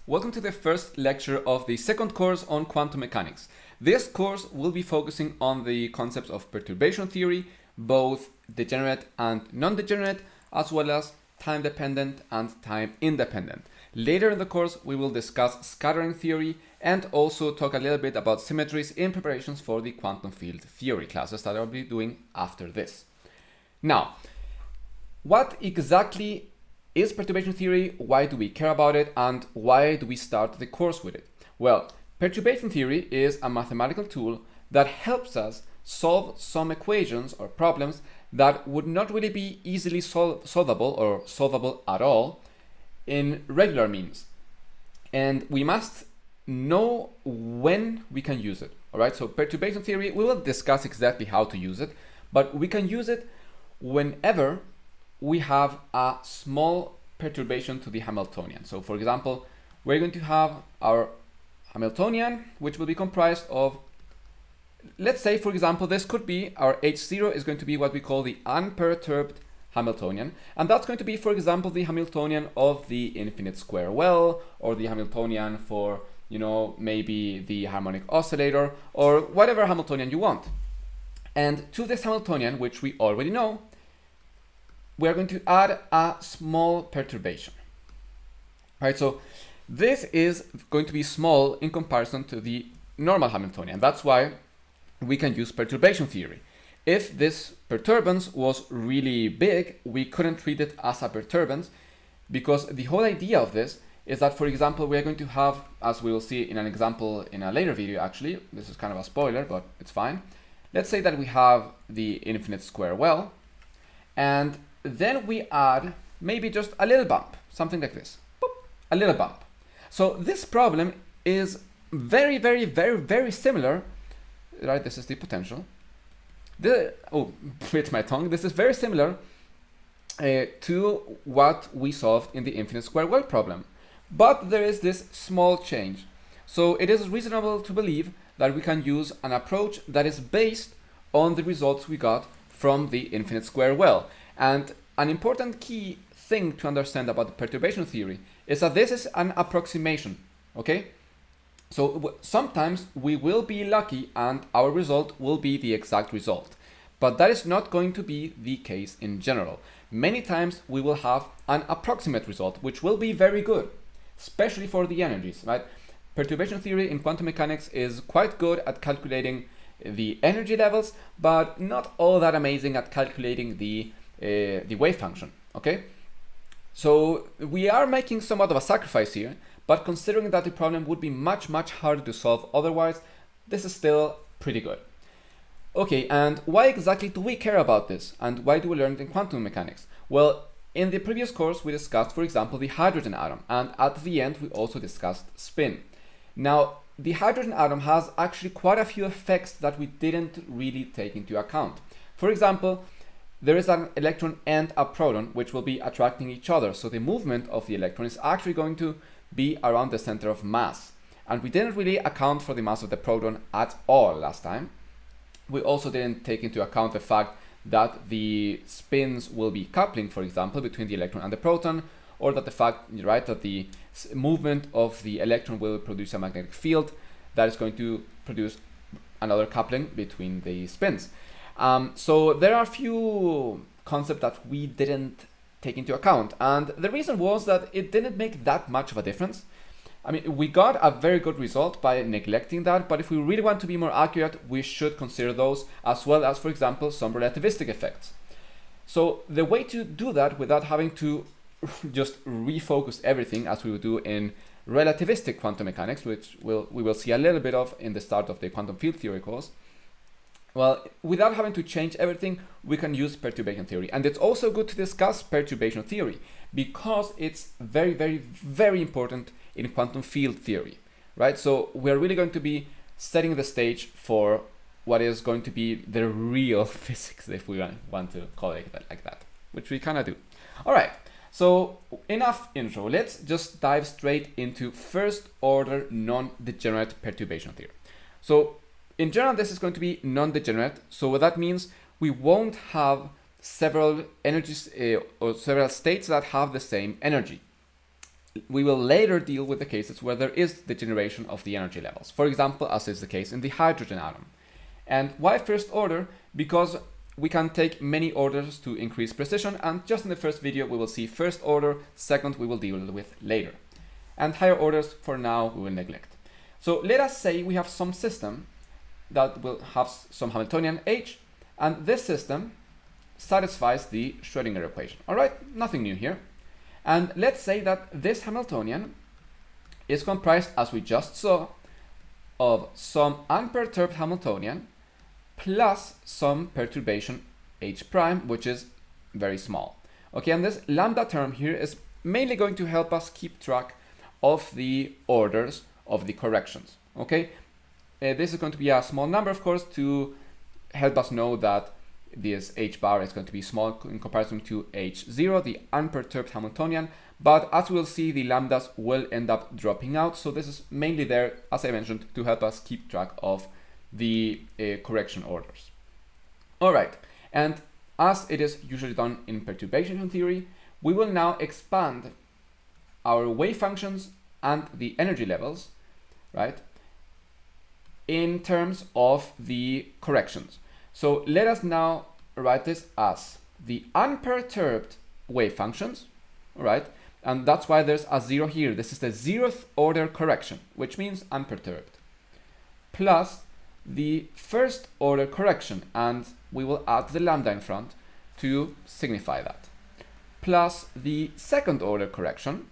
Welcome to the first lecture of the second course on quantum mechanics. This course will be focusing on the concepts of perturbation theory, both degenerate and non-degenerate, as well as time-dependent and time-independent. Later in the course, we will discuss scattering theory and also talk a little bit about symmetries in preparations for the quantum field theory classes that I'll be doing after this. Now, what exactly is perturbation theory? Why do we care about it? And why do we start the course with it? Well, perturbation theory is a mathematical tool that helps us solve some equations or problems that would not really be easily solvable or solvable at all in regular means. And we must know when we can use it. All right, so perturbation theory, we will discuss exactly how to use it, but we can use it whenever we have a small perturbation to the Hamiltonian. So for example, we're going to have our Hamiltonian, which will be comprised of, let's say, for example, this could be our H0 is going to be what we call the unperturbed Hamiltonian. And that's going to be, for example, the Hamiltonian of the infinite square well, or the Hamiltonian for, maybe the harmonic oscillator, or whatever Hamiltonian you want. And to this Hamiltonian, which we already know, we're going to add a small perturbation. Right, so this is going to be small in comparison to the normal Hamiltonian. That's why we can use perturbation theory. If this perturbance was really big, we couldn't treat it as a perturbance, because the whole idea of this is that, for example, we're going to have, as we will see in an example in a later video actually, this is kind of a spoiler, but it's fine. Let's say that we have the infinite square well, and then we add maybe just a little bump, something like this, boop, a little bump. So this problem is very, very, very, very similar, right? This is the potential. Bit my tongue. This is very similar to what we solved in the infinite square well problem. But there is this small change. So it is reasonable to believe that we can use an approach that is based on the results we got from the infinite square well. And an important key thing to understand about the perturbation theory is that this is an approximation, okay? So sometimes we will be lucky and our result will be the exact result. But that is not going to be the case in general. Many times we will have an approximate result, which will be very good, especially for the energies, right? Perturbation theory in quantum mechanics is quite good at calculating the energy levels, but not all that amazing at calculating the wave function, okay? So we are making somewhat of a sacrifice here, but considering that the problem would be much, much harder to solve otherwise, this is still pretty good. Okay, and why exactly do we care about this? And why do we learn it in quantum mechanics? Well, in the previous course, we discussed, for example, the hydrogen atom, and at the end, we also discussed spin. Now, the hydrogen atom has actually quite a few effects that we didn't really take into account. For example, there is an electron and a proton which will be attracting each other. So the movement of the electron is actually going to be around the center of mass. And we didn't really account for the mass of the proton at all last time. We also didn't take into account the fact that the spins will be coupling, for example, between the electron and the proton, or that the fact, right, that the movement of the electron will produce a magnetic field that is going to produce another coupling between the spins. So there are a few concepts that we didn't take into account, and the reason was that it didn't make that much of a difference. I mean, we got a very good result by neglecting that, but if we really want to be more accurate, we should consider those, as well as, for example, some relativistic effects. So the way to do that without having to just refocus everything, as we would do in relativistic quantum mechanics, which we will see a little bit of in the start of the quantum field theory course, well, without having to change everything, we can use perturbation theory. And it's also good to discuss perturbation theory because it's very, very, very important in quantum field theory, right? So we're really going to be setting the stage for what is going to be the real physics, if we want to call it like that, which we kind of do. All right, so enough intro. Let's just dive straight into first order non-degenerate perturbation theory. So in general, this is going to be non-degenerate. So what that means, we won't have several energies or several states that have the same energy. we will later deal with the cases where there is degeneration of the energy levels. For example, as is the case in the hydrogen atom. And why first order? Because we can take many orders to increase precision, and just in the first video we will see first order, second we will deal with later. And higher orders for now we will neglect. So let us say we have some system that will have some Hamiltonian H, and this system satisfies the Schrödinger equation. All right, nothing new here. And let's say that this Hamiltonian is comprised, as we just saw, of some unperturbed Hamiltonian plus some perturbation H prime, which is very small. Okay, and this lambda term here is mainly going to help us keep track of the orders of the corrections. Okay, this is going to be a small number, of course, to help us know that this H bar is going to be small in comparison to H0, the unperturbed Hamiltonian, but as we'll see, the lambdas will end up dropping out, so this is mainly there, as I mentioned, to help us keep track of the correction orders. Alright, and as it is usually done in perturbation theory, we will now expand our wave functions and the energy levels, right, in terms of the corrections. So let us now write this as the unperturbed wave functions, all right? And that's why there's a 0 here. This is the 0th order correction, which means unperturbed, plus the first order correction, and we will add the lambda in front to signify that, plus the second order correction.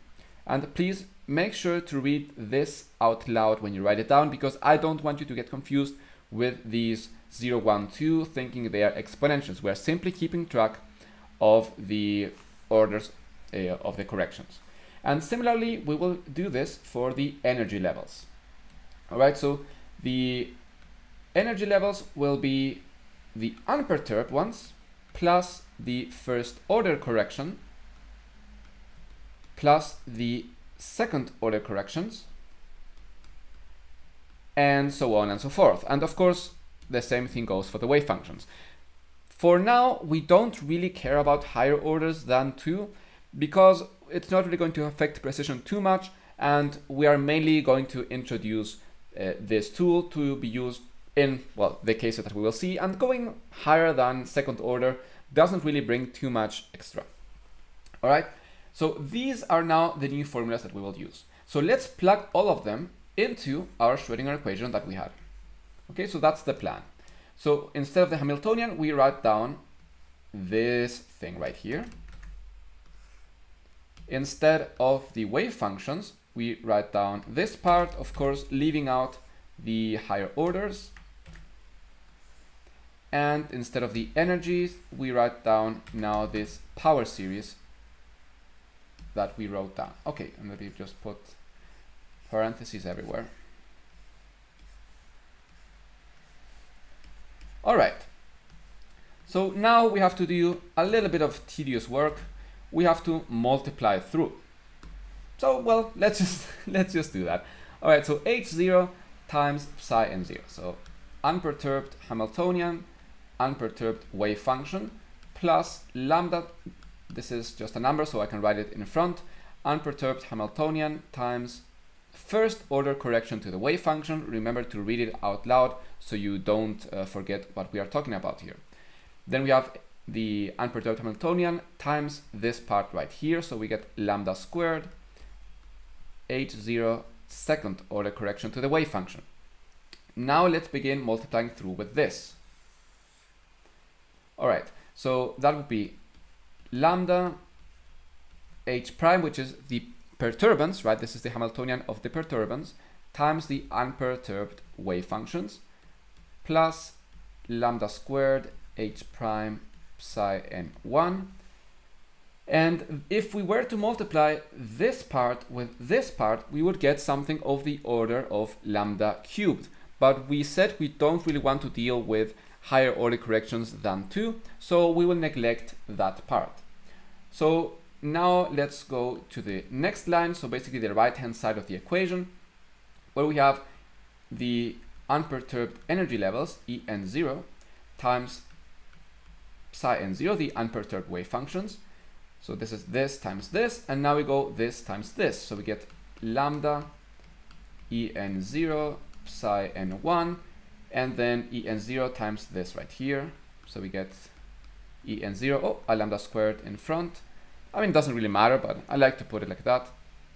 And please make sure to read this out loud when you write it down, because I don't want you to get confused with these 0, 1, 2, thinking they are exponentials. We are simply keeping track of the orders of the corrections. And similarly, we will do this for the energy levels. All right, so the energy levels will be the unperturbed ones plus the first order correction plus the second order corrections, and so on and so forth. And of course, the same thing goes for the wave functions. For now, we don't really care about higher orders than 2, because it's not really going to affect precision too much, and we are mainly going to introduce this tool to be used in, well, the cases that we will see, and going higher than second order doesn't really bring too much extra. All right, so these are now the new formulas that we will use. So let's plug all of them into our Schrödinger equation that we had. Okay, so that's the plan. So instead of the Hamiltonian, we write down this thing right here. Instead of the wave functions, we write down this part, of course, leaving out the higher orders. And instead of the energies, we write down now this power series that we wrote down. Okay, and maybe just put parentheses everywhere. All right, so now we have to do a little bit of tedious work. We have to multiply through. So, well, let's just do that. All right, so H0 times psi n0. So unperturbed Hamiltonian, unperturbed wave function, plus lambda, this is just a number, so I can write it in front, unperturbed Hamiltonian times first order correction to the wave function. Remember to read it out loud so you don't forget what we are talking about here. Then we have the unperturbed Hamiltonian times this part right here, so we get lambda squared H0 second order correction to the wave function. Now let's begin multiplying through with this. All right, so that would be lambda H prime, which is the perturbance, right? This is the Hamiltonian of the perturbance, times the unperturbed wave functions, plus lambda squared H prime psi n1. And if we were to multiply this part with this part, we would get something of the order of lambda cubed. But we said we don't really want to deal with higher order corrections than 2, so we will neglect that part. So now let's go to the next line, so basically the right hand side of the equation, where we have the unperturbed energy levels, En0, times psi n0, the unperturbed wave functions, So this is this times this, and now we go this times this. So we get lambda en0 psi n1, and then en0 times this right here. So we get en0, oh, a lambda squared in front. I mean, it doesn't really matter, but I like to put it like that.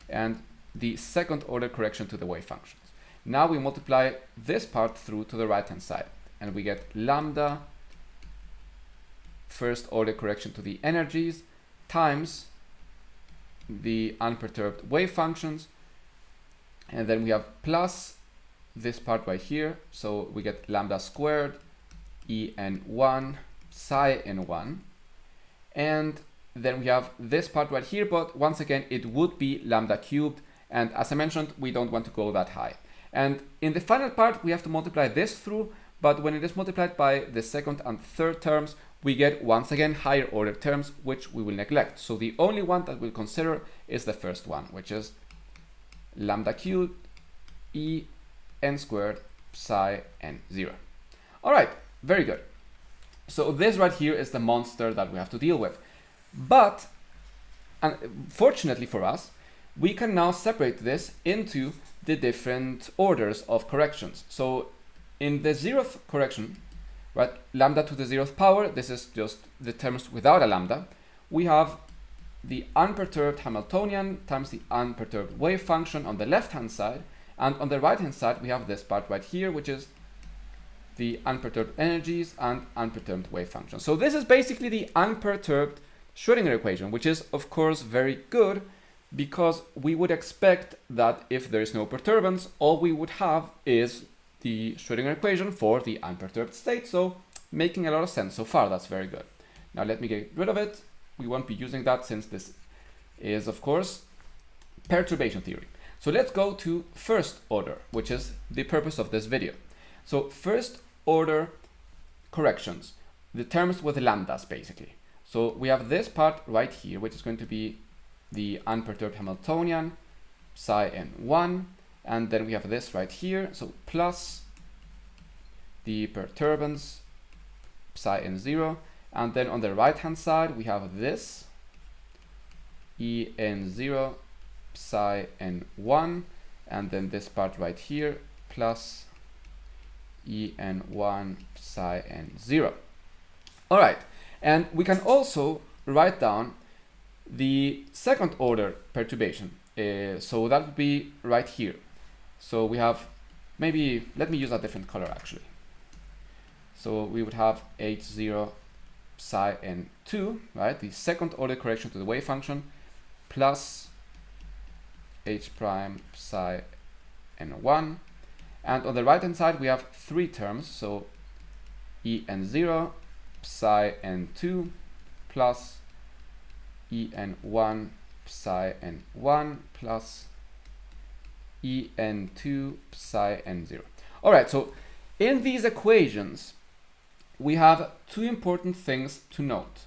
And the second order correction to the wave functions. Now we multiply this part through to the right hand side, and we get lambda first order correction to the energies times the unperturbed wave functions, and then we have plus this part right here, so we get lambda squared en1 psi n1, and then we have this part right here, but once again it would be lambda cubed, and as I mentioned, we don't want to go that high. And in the final part we have to multiply this through, but when it is multiplied by the second and third terms, we get once again higher order terms, which we will neglect. So the only one that we'll consider is the first one, which is lambda cubed en squared psi n0. All right, very good. So this right here is the monster that we have to deal with. But fortunately for us, we can now separate this into the different orders of corrections. So in the 0th correction, right, lambda to the 0th power, this is just the terms without a lambda. We have the unperturbed Hamiltonian times the unperturbed wave function on the left hand side, and on the right hand side we have this part right here, which is the unperturbed energies and unperturbed wave function. So this is basically the unperturbed Schrödinger equation, which is of course very good, because we would expect that if there is no perturbance, all we would have is the Schrödinger equation for the unperturbed state. So making a lot of sense so far. That's very good. Now let me get rid of it. We won't be using that since this is of course perturbation theory. So let's go to first order, which is the purpose of this video. So first order corrections, the terms with lambdas basically. So we have this part right here, which is going to be the unperturbed Hamiltonian psi n1, and then we have this right here, so plus the perturbance psi n0, and then on the right hand side we have this en0 psi n1, and then this part right here plus en1 psi n0. All right, and we can also write down the second order perturbation. So that would be right here. So we have, maybe, let me use a different color actually. So we would have h0 psi n2, right? The second order correction to the wave function plus h prime psi n1. And on the right hand side we have three terms. So en0 psi n2 plus en1 psi n1 plus en2 psi n0. All right, so in these equations we have two important things to note.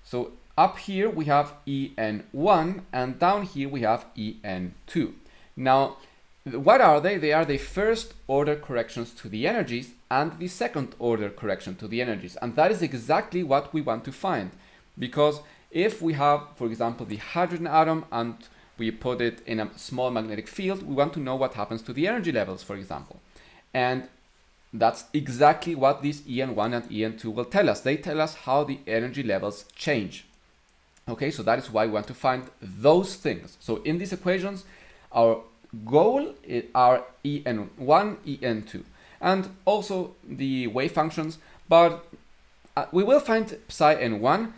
So up here we have en1, and down here we have en2. Now what are they? They are the first order corrections to the energies and the second order correction to the energies, and that is exactly what we want to find. Because if we have, for example, the hydrogen atom and we put it in a small magnetic field, we want to know what happens to the energy levels, for example. And that's exactly what these En1 and En2 will tell us. They tell us how the energy levels change. Okay, so that is why we want to find those things. So in these equations, our goal are En1, En2, and also the wave functions, but we will find psi n1,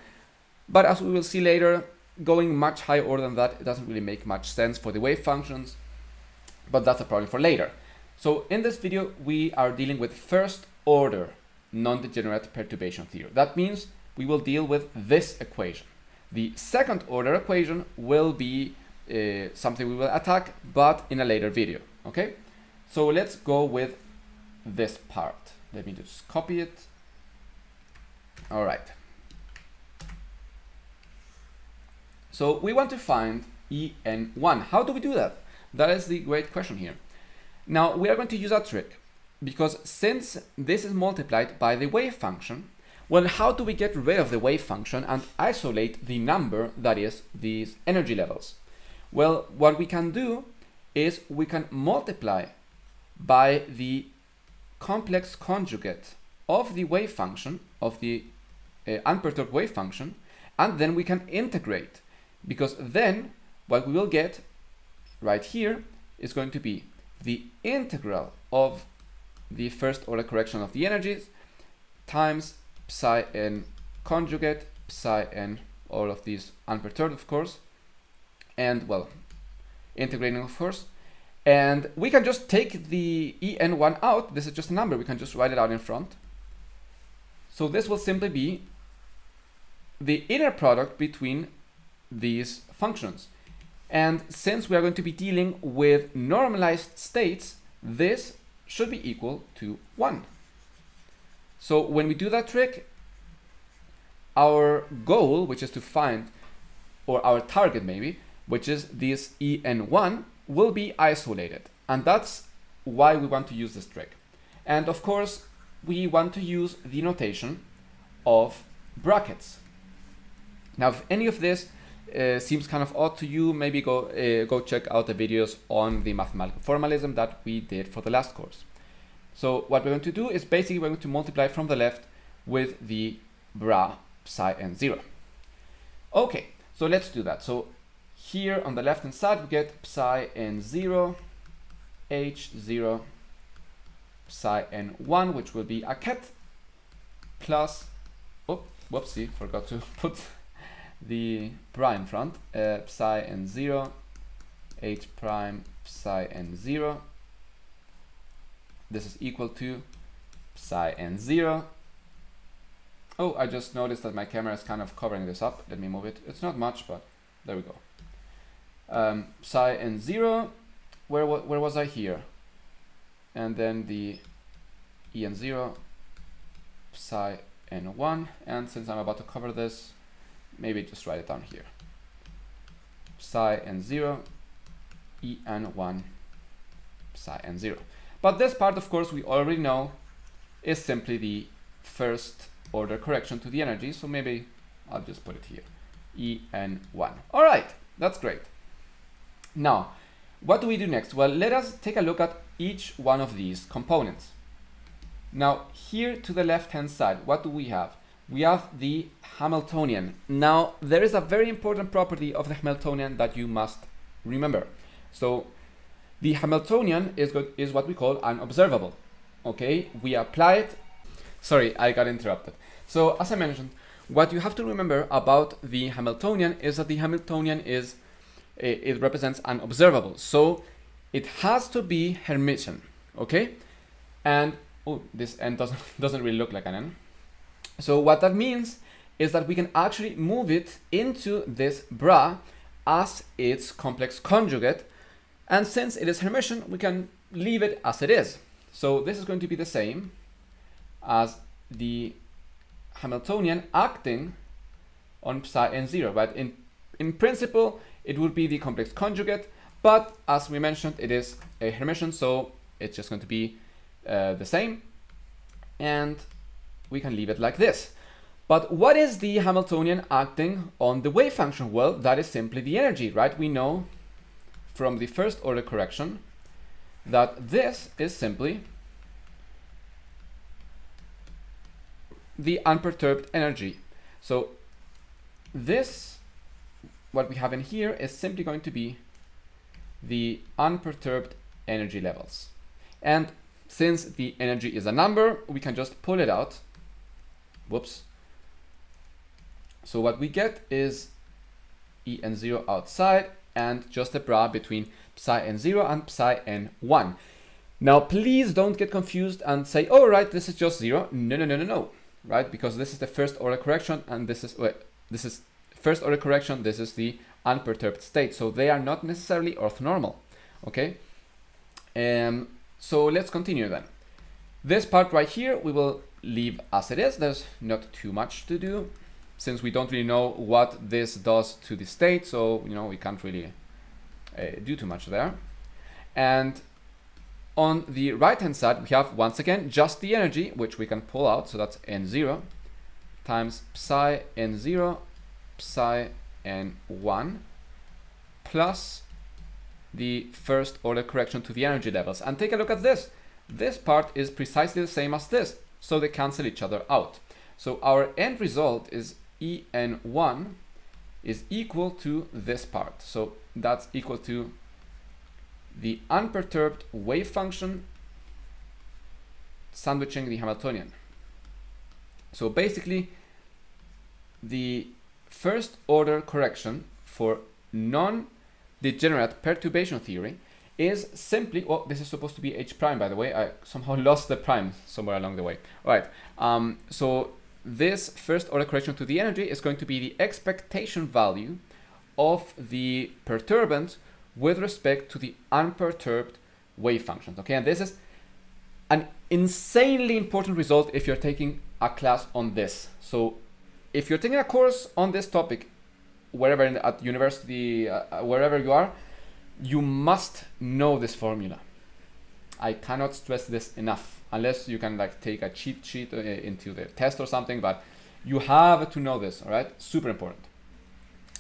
but as we will see later, going much higher order than that, it doesn't really make much sense for the wave functions, but that's a problem for later. So in this video, we are dealing with first order non-degenerate perturbation theory. That means we will deal with this equation. The second order equation will be something we will attack, but in a later video. Okay, so let's go with this part. Let me just copy it. All right. So we want to find En1. How do we do that? That is the great question here. Now we are going to use a trick, because since this is multiplied by the wave function, Well, how do we get rid of the wave function and isolate the number that is these energy levels? Well, what we can do is we can multiply by the complex conjugate of the wave function, of the unperturbed wave function, and then we can integrate, because then what we will get right here is going to be the integral of the first order correction of the energies times psi n conjugate, psi n, all of these unperturbed, of course, and, well, integrating, of course. And we can just take the en1 out. This is just a number. We can just write it out in front. So this will simply be the inner product between these functions. And since we are going to be dealing with normalized states, this should be equal to 1. So when we do that trick, our goal, which is to find, or our target maybe, which is this en1, will be isolated. And that's why we want to use this trick. And of course, we want to use the notation of brackets. Now, if any of this seems kind of odd to you, maybe go check out the videos on the mathematical formalism that we did for the last course. So what we're going to do is basically we're going to multiply from the left with the bra psi n0. Okay, so let's do that. So here on the left hand side we get psi n0 h0 psi n1, which will be a ket, plus, oh, whoopsie, forgot to put the bra in front, psi n0 h prime psi n0. This is equal to psi n0. Oh, I just noticed that my camera is kind of covering this up. Let me move it. It's not much, but there we go. Psi n0, where was I here? And then the en0 psi n1, and since I'm about to cover this, maybe just write it down here. Psi n0 en1 psi n0. But this part, of course, we already know is simply the first order correction to the energy, so maybe I'll just put it here, en1. All right, that's great. Now, what do we do next? Well, let us take a look at each one of these components. Now, here to the left-hand side, what do we have? We have the Hamiltonian. Now, there is a very important property of the Hamiltonian that you must remember. So, the Hamiltonian is what we call an observable. Okay, we apply it. Sorry, I got interrupted. So, as I mentioned, what you have to remember about the Hamiltonian is that the Hamiltonian is, it represents an observable. So, it has to be Hermitian. Okay, and oh, this n doesn't really look like an n. So what that means is that we can actually move it into this bra as its complex conjugate, and since it is Hermitian, we can leave it as it is. So this is going to be the same as the Hamiltonian acting on psi n0, right? In principle, it would be the complex conjugate, but as we mentioned, it is a Hermitian, so it's just going to be the same, and we can leave it like this. But what is the Hamiltonian acting on the wave function? Well, that is simply the energy, right? We know from the first order correction that this is simply the unperturbed energy. So this, what we have in here, is simply going to be the unperturbed energy levels. And since the energy is a number, we can just pull it out. Whoops. So what we get is en0 outside and just a bra between psi n0 and psi n1. Now, please don't get confused and say, oh, right, this is just 0. No, right? Because this is the first order correction, and this is first order correction, this is the unperturbed state. So they are not necessarily orthonormal, okay? So let's continue then. This part right here, we will leave as it is. There's not too much to do since we don't really know what this does to the state. So, we can't really do too much there. And on the right hand side, we have once again just the energy, which we can pull out. So that's n0 times psi n0 psi n1 plus the first order correction to the energy levels. And take a look at this. This part is precisely the same as this, so they cancel each other out. So our end result is En1 is equal to this part. So that's equal to the unperturbed wave function sandwiching the Hamiltonian. So basically, the first order correction for non-degenerate perturbation theory is simply, oh, this is supposed to be h prime, by the way. I somehow lost the prime somewhere along the way. All right, so this first order correction to the energy is going to be the expectation value of the perturbance with respect to the unperturbed wave functions. Okay, and this is an insanely important result if you're taking a class on this. So if you're taking a course on this topic, wherever at university, wherever you are, you must know this formula. I cannot stress this enough, unless you can like take a cheat sheet into the test or something, but you have to know this, all right? Super important.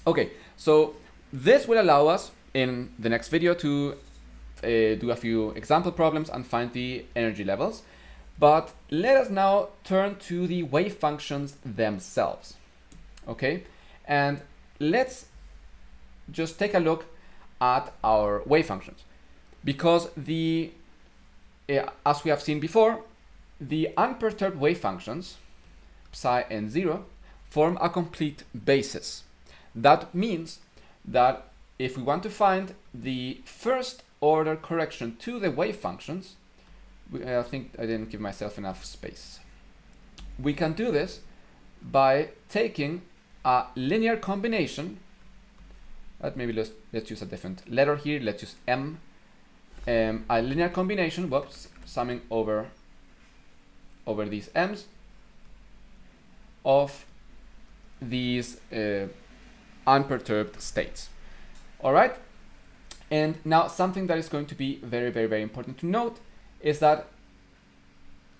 Okay, so this will allow us in the next video to do a few example problems and find the energy levels. But let us now turn to the wave functions themselves, okay? And let's just take a look at our wave functions, because the as we have seen before, the unperturbed wave functions psi n0 form a complete basis. That means that if we want to find the first order correction to the wave functions, I think I didn't give myself enough space. We can do this by taking a linear combination. Maybe let's use a different letter here. Let's use M. A linear combination, summing over these m's of these unperturbed states. All right. And now something that is going to be very, very, very important to note is that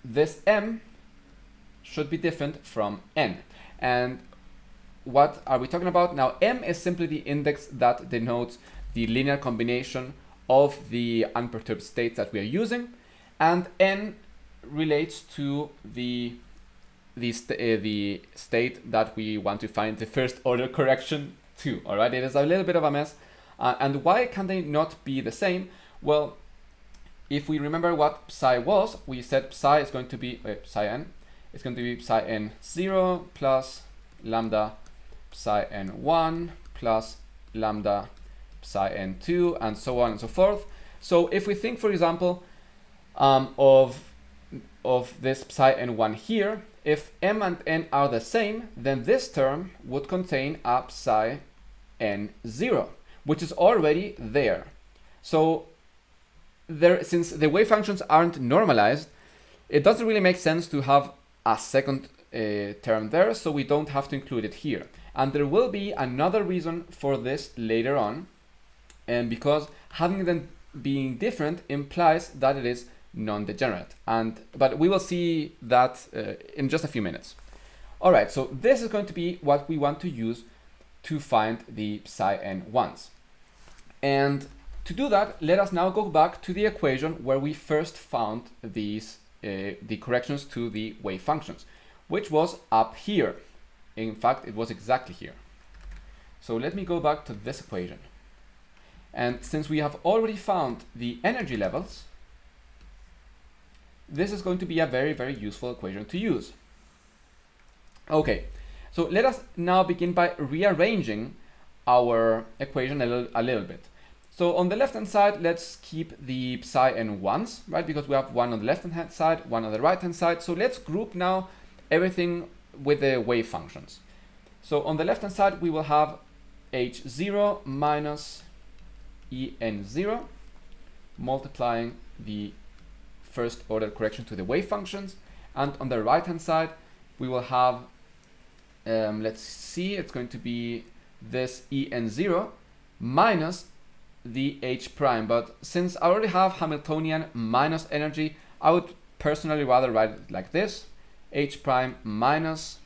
this m should be different from n. And what are we talking about? Now, m is simply the index that denotes the linear combination of the unperturbed states that we are using, and n relates to the state that we want to find the first order correction to. All right, it is a little bit of a mess. And why can they not be the same? Well, if we remember what psi was, we said psi is going to be psi n. It's going to be psi n0 plus lambda psi n1 plus lambda psi n2, and so on and so forth. So if we think, for example, of this psi n1 here, if m and n are the same, then this term would contain a psi n0, which is already there. So since the wave functions aren't normalized, it doesn't really make sense to have a second term there, so we don't have to include it here. And there will be another reason for this later on, and because having them being different implies that it is non-degenerate. But we will see that in just a few minutes. All right, so this is going to be what we want to use to find the psi n1s. And to do that, let us now go back to the equation where we first found these the corrections to the wave functions, which was up here. In fact, it was exactly here. So let me go back to this equation. And since we have already found the energy levels, this is going to be a very, very useful equation to use. Okay, so let us now begin by rearranging our equation a little bit. So on the left-hand side, let's keep the psi n1s, right? Because we have one on the left-hand side, one on the right-hand side. So let's group now everything with the wave functions. So on the left-hand side, we will have h0 minus en0 multiplying the first order correction to the wave functions. And on the right-hand side, we will have, let's see, it's going to be this en0 minus the h prime, but since I already have Hamiltonian minus energy, I would personally rather write it like this: h prime minus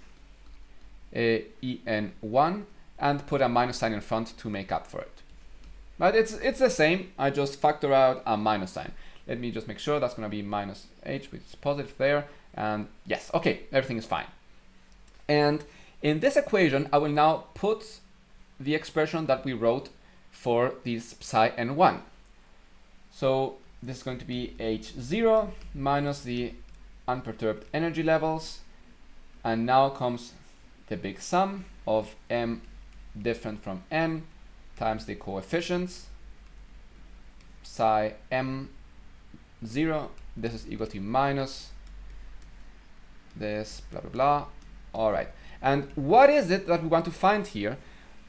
En1 and put a minus sign in front to make up for it. But it's the same, I just factor out a minus sign. Let me just make sure that's going to be minus h, which is positive there, and yes, okay, everything is fine. And in this equation, I will now put the expression that we wrote for this psi n1. So this is going to be h0 minus the unperturbed energy levels, and now comes the big sum of m different from n times the coefficients psi m0. This is equal to minus this blah blah blah. All right, and what is it that we want to find here?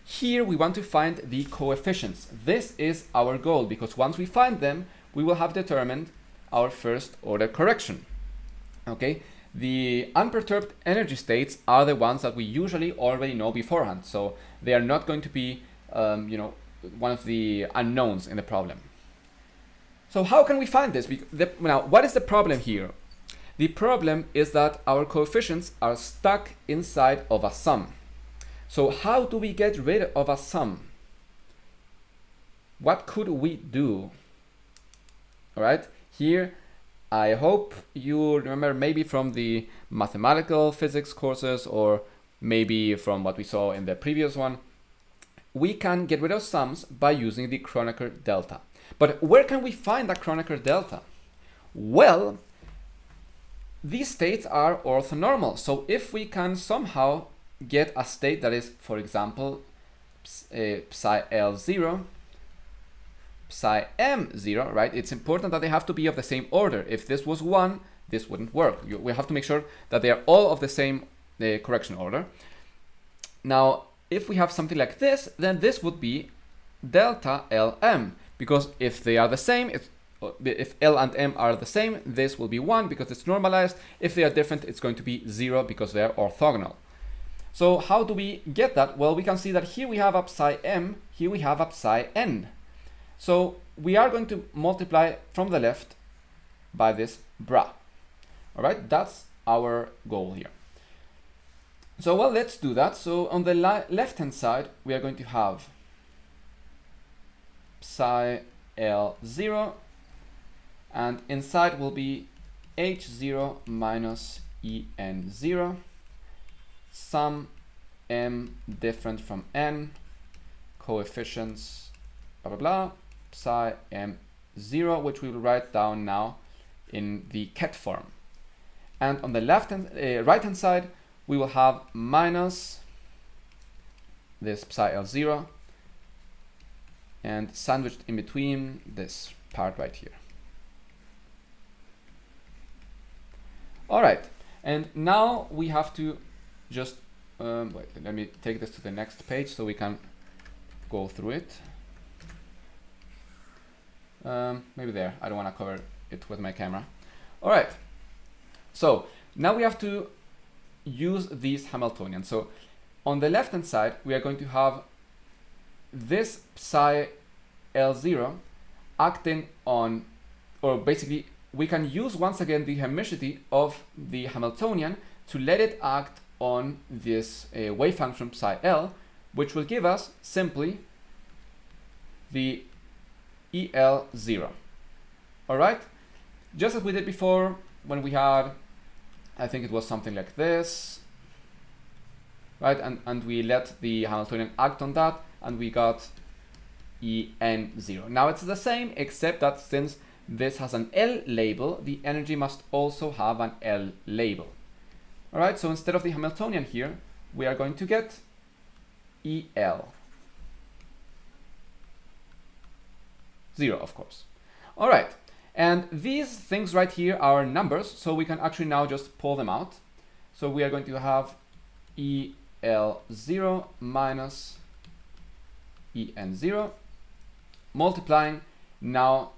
Here we want to find the coefficients. This is our goal, because once we find them, we will have determined our first order correction. Okay, the unperturbed energy states are the ones that we usually already know beforehand, so they are not going to be one of the unknowns in the problem. So how can we find this? Now, what is the problem here? The problem is that our coefficients are stuck inside of a sum. So how do we get rid of a sum? What could we do? All right, here I hope you remember, maybe from the mathematical physics courses, or maybe from what we saw in the previous one, we can get rid of sums by using the Kronecker delta. But where can we find that Kronecker delta? Well, these states are orthonormal. So if we can somehow get a state that is, for example, psi L0, psi M0, right? It's important that they have to be of the same order. If this was 1, this wouldn't work. We have to make sure that they are all of the same correction order. Now, if we have something like this, then this would be delta Lm, because if they are the same, if L and M are the same, this will be 1 because it's normalized. If they are different, it's going to be 0 because they are orthogonal. So how do we get that? Well, we can see that here we have a psi M, here we have a psi N. So we are going to multiply from the left by this bra. All right, that's our goal here. So, well, let's do that. So on the left-hand side, we are going to have psi L0, and inside will be H0 minus En0, sum M different from N, coefficients, blah, blah, blah, psi M0, which we will write down now in the ket form. And on the right-hand side, we will have minus this psi L0 and sandwiched in between this part right here. All right, and now we have to just, wait, let me take this to the next page so we can go through it. Maybe there, I don't want to cover it with my camera. All right, so now we have to use these Hamiltonians. So on the left hand side, we are going to have this psi L0 acting on, or basically we can use once again the Hermitianity of the Hamiltonian to let it act on this wave function psi L, which will give us simply the EL0. All right, just as we did before when we had, I think it was something like this, right? And we let the Hamiltonian act on that, and we got En0. Now it's the same, except that since this has an L label, the energy must also have an L label. All right, so instead of the Hamiltonian here, we are going to get EL. 0, of course. All right, and these things right here are numbers, so we can actually now just pull them out. So we are going to have EL0 minus En0, multiplying now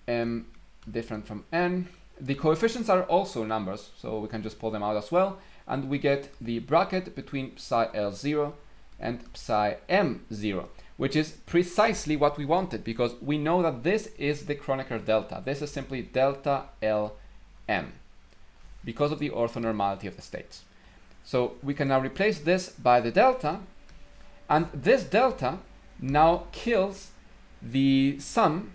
M different from N. The coefficients are also numbers, so we can just pull them out as well, and we get the bracket between psi L0 and psi M0, which is precisely what we wanted, because we know that this is the Kronecker delta. This is simply delta LM because of the orthonormality of the states. So we can now replace this by the delta, and this delta now kills the sum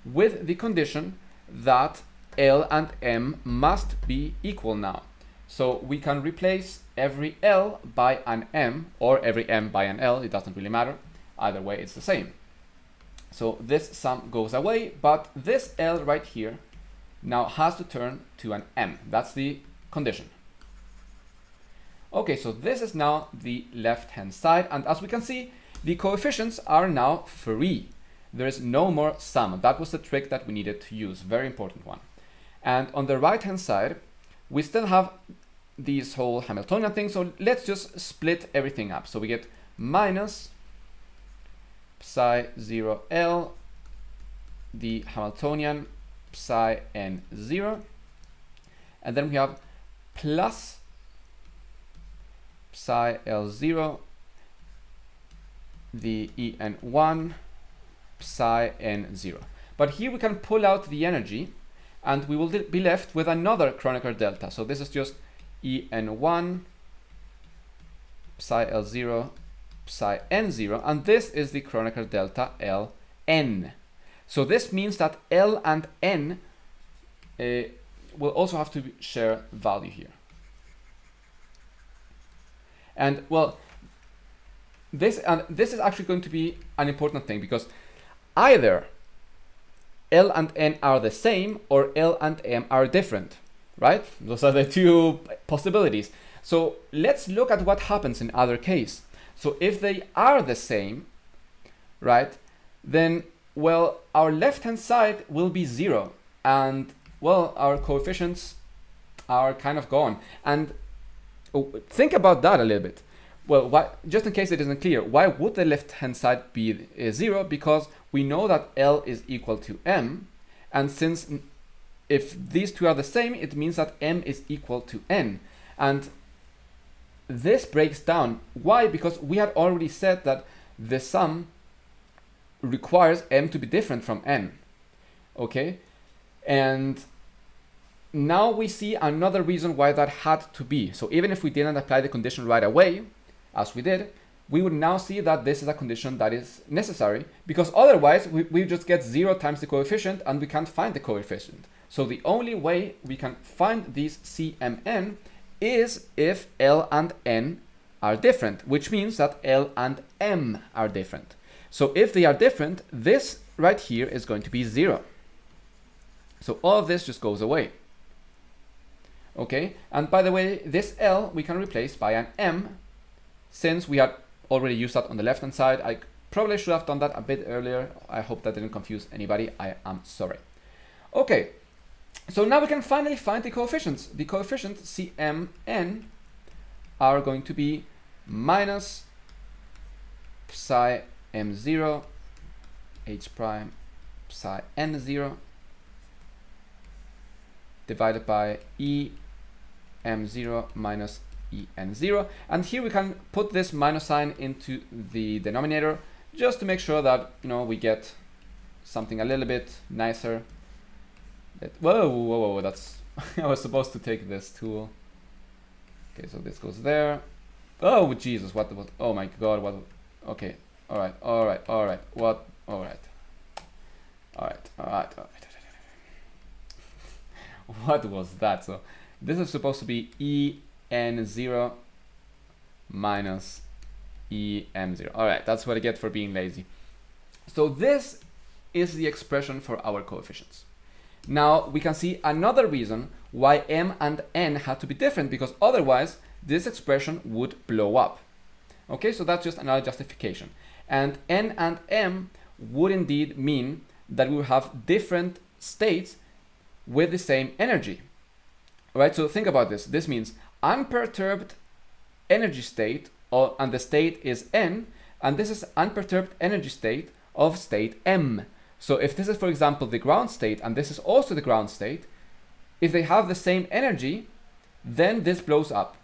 with the condition that L and M must be equal now. So we can replace every L by an M, or every M by an L, it doesn't really matter. Either way, it's the same. So this sum goes away, but this L right here now has to turn to an M. That's the condition. Okay, so this is now the left-hand side, and as we can see, the coefficients are now free. There is no more sum. That was the trick that we needed to use, very important one. And on the right-hand side, we still have this whole Hamiltonian thing, so let's just split everything up. So we get minus psi 0L, the Hamiltonian psi n0, and then we have plus psi L0, the En1, psi n0. But here we can pull out the energy, and we will be left with another Kronecker delta. So this is just En1, psi L0, psi n0, and this is the Kronecker delta Ln. So this means that L and N will also have to share value here. And well, this is actually going to be an important thing, because either L and N are the same or L and M are different, right? Those are the two possibilities. So let's look at what happens in either case. So if they are the same, right, then, well, our left-hand side will be 0, and, well, our coefficients are kind of gone. And think about that a little bit. Well, just in case it isn't clear, why would the left-hand side be 0? Because we know that L is equal to M, and since if these two are the same, it means that M is equal to N. And this breaks down. Why? Because we had already said that the sum requires M to be different from N. Okay? And now we see another reason why that had to be. So even if we didn't apply the condition right away, as we did, we would now see that this is a condition that is necessary, because otherwise we just get 0 times the coefficient and we can't find the coefficient. So the only way we can find these CMN is if L and N are different, which means that L and M are different. So if they are different, this right here is going to be 0. So all of this just goes away. Okay, and by the way, this L we can replace by an M, since we had already used that on the left hand side. I probably should have done that a bit earlier. I hope that didn't confuse anybody. I am sorry. Okay, so now we can finally find the coefficients. The coefficients CMN are going to be minus psi m0 h prime psi n0 divided by em0 minus en0, and here we can put this minus sign into the denominator just to make sure that, you know, we get something a little bit nicer. Whoa, that's I was supposed to take this tool. Okay, so this goes there. Oh Jesus, what was, oh my god, what? Okay, all right, what? All right. What was that? So this is supposed to be en0 minus em0. All right, that's what I get for being lazy. So this is the expression for our coefficients. Now we can see another reason why M and N had to be different, because otherwise this expression would blow up. Okay, so that's just another justification. And N and M would indeed mean that we will have different states with the same energy. All right, so think about this. This means unperturbed energy state, and the state is N, and this is unperturbed energy state of state M. So if this is, for example, the ground state, and this is also the ground state, if they have the same energy, then this blows up.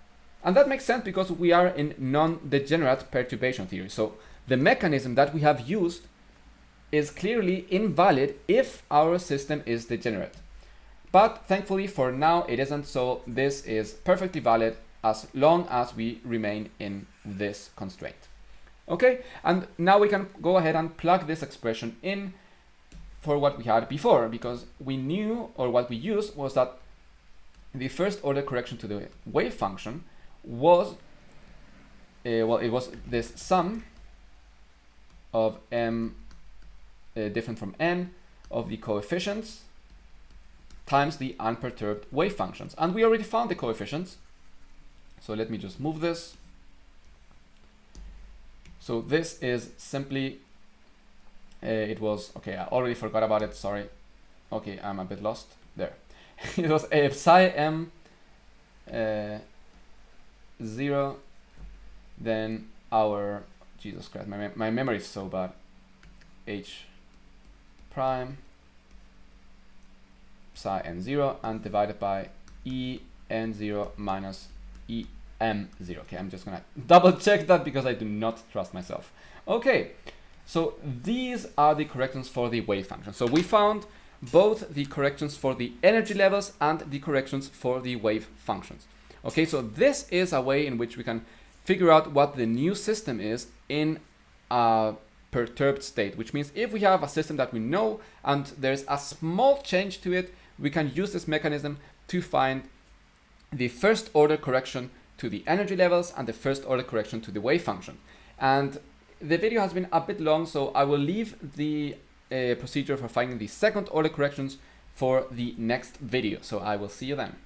And that makes sense because we are in non-degenerate perturbation theory. So the mechanism that we have used is clearly invalid if our system is degenerate. But thankfully for now it isn't, so this is perfectly valid as long as we remain in this constraint. Okay, and now we can go ahead and plug this expression in for what we had before, because we knew, or what we used was that the first order correction to the wave function was, well, it was this sum of m different from n of the coefficients times the unperturbed wave functions. And we already found the coefficients. So let me just move this. So this is simply, it was, okay, I already forgot about it, sorry. Okay, I'm a bit lost. There. It was psi m 0, then our, Jesus Christ, my memory is so bad. H prime psi n0 and divided by e n0 minus e m0. Okay, I'm just gonna double check that because I do not trust myself. Okay, so these are the corrections for the wave function. So we found both the corrections for the energy levels and the corrections for the wave functions. Okay, so this is a way in which we can figure out what the new system is in a perturbed state, which means if we have a system that we know and there's a small change to it, we can use this mechanism to find the first order correction to the energy levels and the first order correction to the wave function. And the video has been a bit long, so I will leave the procedure for finding the second order corrections for the next video. So I will see you then.